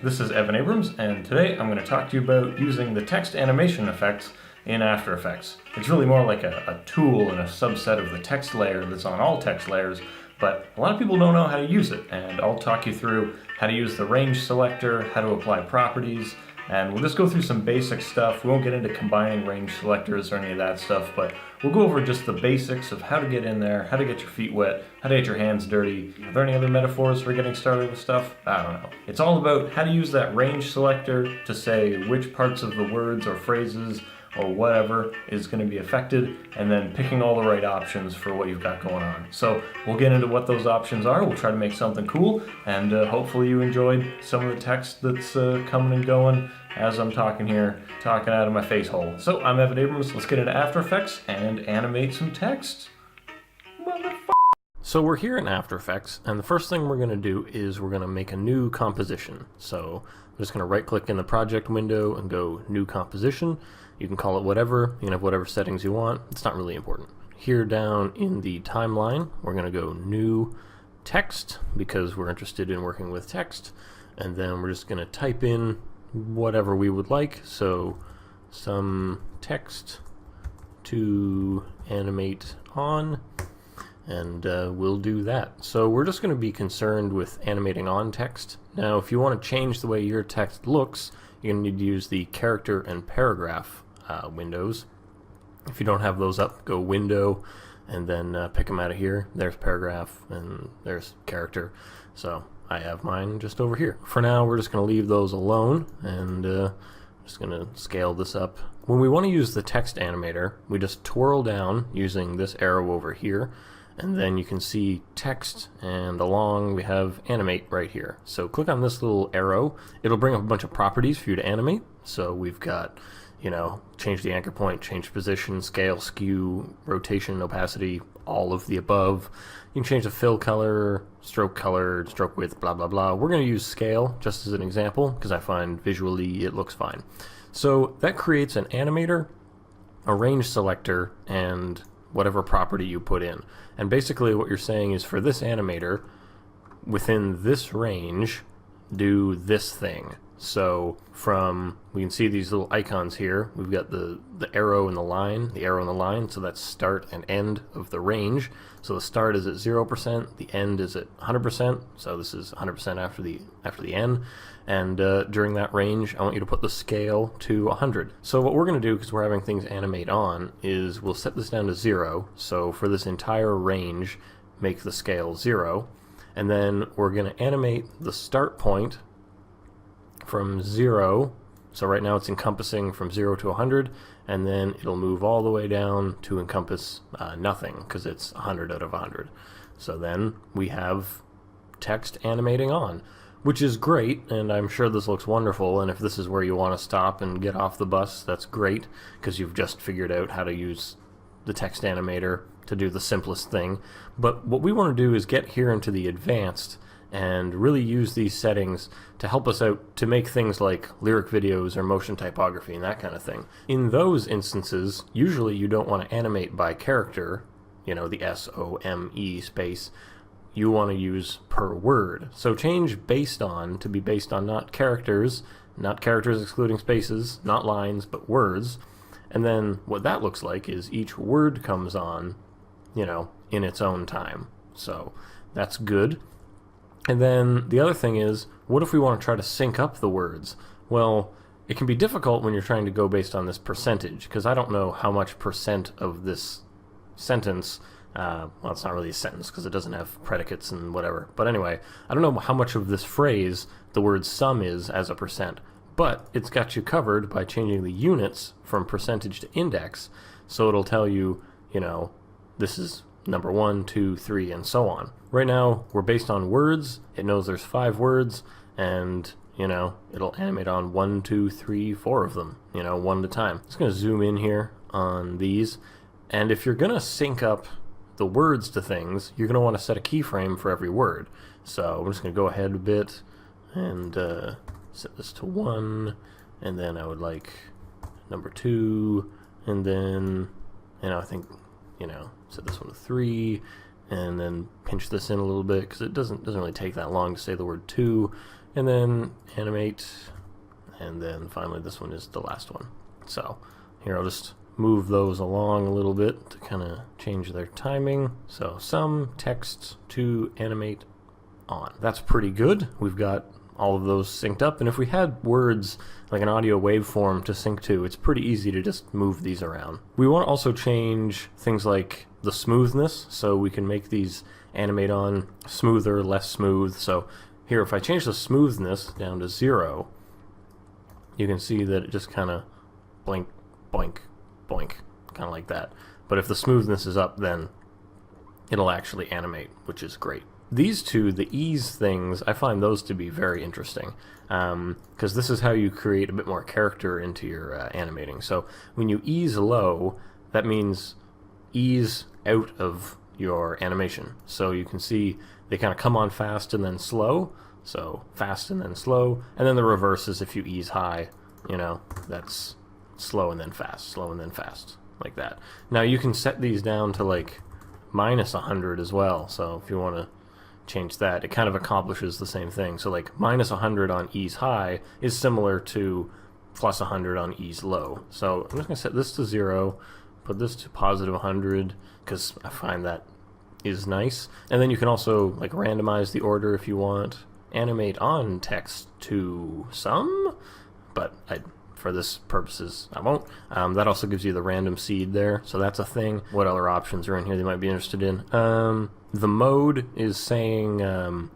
this is Evan Abrams, and today I'm going to talk to you about using the text animation effects in After Effects. It's really more like a tool and a subset of the text layer that's on all text layers, but a lot of people don't know how to use it, and I'll talk you through how to use the range selector, how to apply properties, and we'll just go through some basic stuff. We won't get into combining range selectors or any of that stuff, but we'll go over just the basics of how to get in there, how to get your feet wet, how to get your hands dirty. Are there any other metaphors for getting started with stuff? I don't know. It's all about how to use that range selector to say which parts of the words or phrases or whatever is going to be affected, and then picking all the right options for what you've got going on. So we'll get into what those options are. We'll try to make something cool, and hopefully you enjoyed some of the text that's coming and going as I'm talking here, talking out of my face hole. So I'm Evan Abrams. Let's get into After Effects and animate some text. So we're here in After Effects, and the first thing we're going to do is we're going to make a new composition. So I'm just going to right click in the project window and go New Composition. You can call it whatever, you can have whatever settings you want. It's not really important. Here down in the timeline, we're going to go New Text because we're interested in working with text. And then we're just going to type in whatever we would like. So some text to animate on, and we'll do that. So we're just going to be concerned with animating on text. Now if you want to change the way your text looks, you're going to need to use the character and paragraph windows. If you don't have those up, go Window and then pick them out of here. There's paragraph and there's character. So I have mine just over here. For now, we're just going to leave those alone, and just going to scale this up. When we want to use the text animator, we just twirl down using this arrow over here, and then you can see text, and along we have animate right here. So click on this little arrow. It'll bring up a bunch of properties for you to animate. So we've got, you know, change the anchor point, change position, scale, skew, rotation, opacity, all of the above. You can change the fill color, stroke width, blah, blah, blah. We're going to use scale just as an example because I find visually it looks fine. So that creates an animator, a range selector, and whatever property you put in. And basically what you're saying is for this animator, within this range, do this thing. So we can see these little icons here. We've got the arrow and the line, so that's start and end of the range. So the start is at 0%, the end is at 100%, so this is 100% after the end. And during that range, I want you to put the scale to 100. So what we're going to do, because we're having things animate on, is we'll set this down to 0. So for this entire range, make the scale 0. And then we're going to animate the start point from 0, so right now it's encompassing from 0 to 100, and then it'll move all the way down to encompass nothing, because it's 100 out of 100. So then we have text animating on, which is great, and I'm sure this looks wonderful, and if this is where you want to stop and get off the bus, that's great, because you've just figured out how to use the text animator to do the simplest thing. But what we want to do is get here into the advanced and really use these settings to help us out to make things like lyric videos or motion typography and that kind of thing. In those instances, usually you don't want to animate by character, you know, the SOME space. You want to use per word. So change based on to be based on not characters excluding spaces, not lines, but words. And then what that looks like is each word comes on, you know, in its own time. So that's good. And then the other thing is, what if we want to try to sync up the words? Well, it can be difficult when you're trying to go based on this percentage, because I don't know how much percent of this sentence, well, it's not really a sentence because it doesn't have predicates and whatever. But anyway, I don't know how much of this phrase the word some is as a percent, but it's got you covered by changing the units from percentage to index. So it'll tell you, you know, this is number 1, 2, 3, and so on. Right now, we're based on words. It knows there's 5 words, and, you know, it'll animate on 1, 2, 3, 4 of them, you know, one at a time. I'm just going to zoom in here on these, and if you're going to sync up the words to things, you're going to want to set a keyframe for every word. So I'm just going to go ahead a bit and set this to 1, and then I would like number 2, and then, you know, I think, you know, set this one to 3, and then pinch this in a little bit because it doesn't really take that long to say the word 2, and then animate, and then finally this one is the last one. So here I'll just move those along a little bit to kind of change their timing. So some text to animate on. That's pretty good. We've got all of those synced up, and if we had words like an audio waveform to sync to, it's pretty easy to just move these around. We want to also change things like the smoothness, so we can make these animate on smoother, less smooth. So here, if I change the smoothness down to 0, you can see that it just kind of blink, boink, boink, kind of like that. But if the smoothness is up, then it'll actually animate, which is great. These two, the ease things, I find those to be very interesting, because this is how you create a bit more character into your animating. So when you ease low, that means ease out of your animation. So you can see they kind of come on fast and then slow, so fast and then slow, and then the reverse is if you ease high, you know, that's slow and then fast, slow and then fast, like that. Now you can set these down to like minus 100 as well, so if you want to change that, it kind of accomplishes the same thing. So like minus 100 on ease high is similar to plus 100 on ease low. So I'm just going to set this to 0, put this to positive 100, because I find that is nice. And then you can also like randomize the order if you want. Animate on text to some, but for this purposes, I won't. That also gives you the random seed there, so that's a thing. What other options are in here that you might be interested in? The mode is saying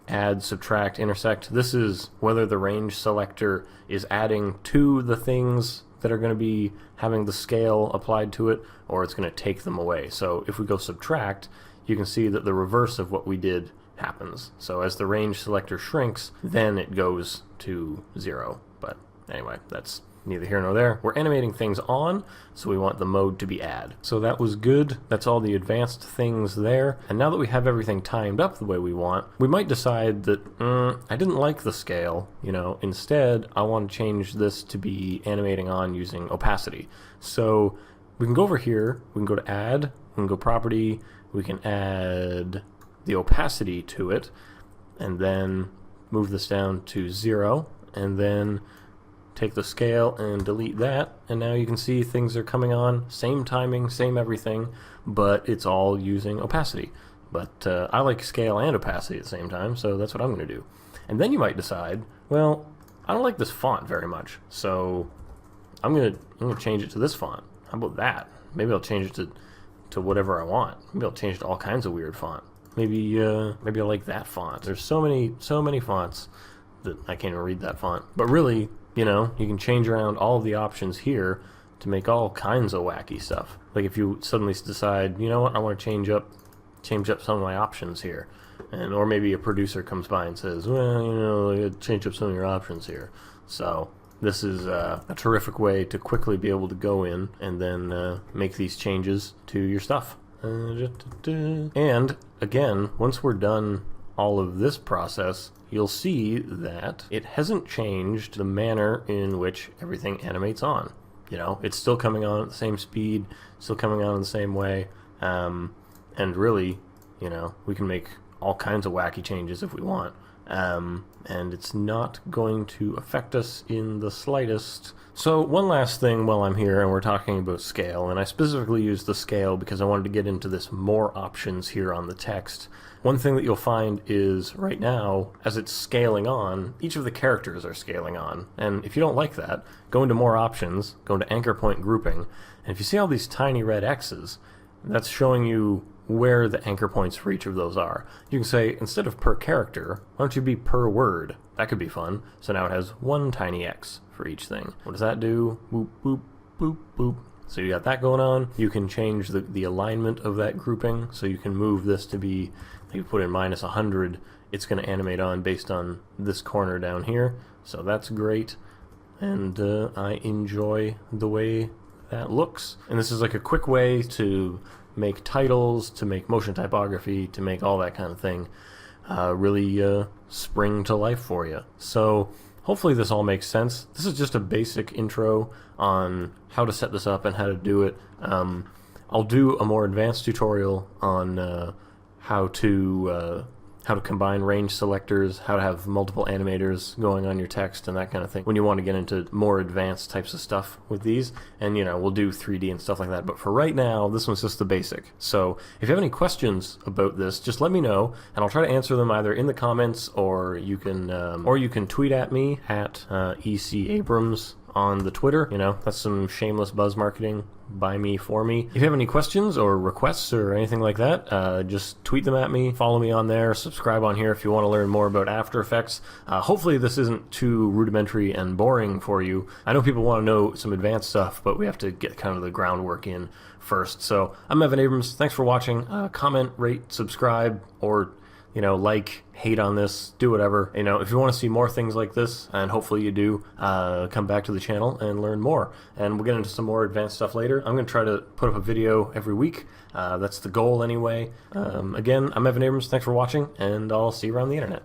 add, subtract, intersect. This is whether the range selector is adding to the things that are going to be having the scale applied to it, or it's going to take them away. So if we go subtract, you can see that the reverse of what we did happens. So as the range selector shrinks, then it goes to 0. But anyway, that's neither here nor there. We're animating things on, so we want the mode to be add. So that was good. That's all the advanced things there. And now that we have everything timed up the way we want, we might decide that I didn't like the scale, you know, instead I want to change this to be animating on using opacity. So we can go over here, we can go to add, we can go property, we can add the opacity to it, and then move this down to 0, and then take the scale and delete that, and now you can see things are coming on, same timing, same everything, but it's all using opacity. But I like scale and opacity at the same time, so that's what I'm going to do. And then you might decide, well, I don't like this font very much, so I'm gonna change it to this font. How about that? Maybe I'll change it to whatever I want. Maybe I'll change it to all kinds of weird font. Maybe I like that font. There's so many fonts that I can't even read that font. But really, you know, you can change around all of the options here to make all kinds of wacky stuff. Like if you suddenly decide, you know what, I want to change up some of my options here. And or maybe a producer comes by and says, well, you know, change up some of your options here. So this is a terrific way to quickly be able to go in and then make these changes to your stuff. And again, once we're done all of this process, you'll see that it hasn't changed the manner in which everything animates on. You know, it's still coming on at the same speed, still coming on in the same way, and really, you know, we can make all kinds of wacky changes if we want, and it's not going to affect us in the slightest. So one last thing while I'm here and we're talking about scale, and I specifically used the scale because I wanted to get into this more options here on the text. One thing that you'll find is right now, as it's scaling on, each of the characters are scaling on. And if you don't like that, go into more options, go into anchor point grouping, and if you see all these tiny red X's, that's showing you where the anchor points for each of those are. You can say, instead of per character, why don't you be per word? That could be fun. So now it has one tiny X for each thing. What does that do? Boop, boop, boop, boop. So you got that going on. You can change the alignment of that grouping. So you can move this to be, you put in minus 100, it's going to animate on based on this corner down here. So that's great. And I enjoy the way that looks. And this is like a quick way to make titles, to make motion typography, to make all that kind of thing really spring to life for you. So hopefully this all makes sense. This is just a basic intro on how to set this up and how to do it. I'll do a more advanced tutorial on how to how to combine range selectors, how to have multiple animators going on your text and that kind of thing when you want to get into more advanced types of stuff with these. And we'll do 3D and stuff like that, but for right now this one's just the basic. So if you have any questions about this, just let me know and I'll try to answer them either in the comments, or you can tweet at me at EC Abrams on the Twitter. That's some shameless buzz marketing by me for me. If you have any questions or requests or anything like that, just tweet them at me, follow me on there, subscribe on here if you want to learn more about After Effects. Hopefully this isn't too rudimentary and boring for you. I know people want to know some advanced stuff, but we have to get kind of the groundwork in first. So I'm Evan Abrams. Thanks for watching. Comment, rate, subscribe, or like, hate on this, do whatever. If you want to see more things like this, and hopefully you do, come back to the channel and learn more. And we'll get into some more advanced stuff later. I'm going to try to put up a video every week. That's the goal anyway. Again, I'm Evan Abrams. Thanks for watching, and I'll see you around the internet.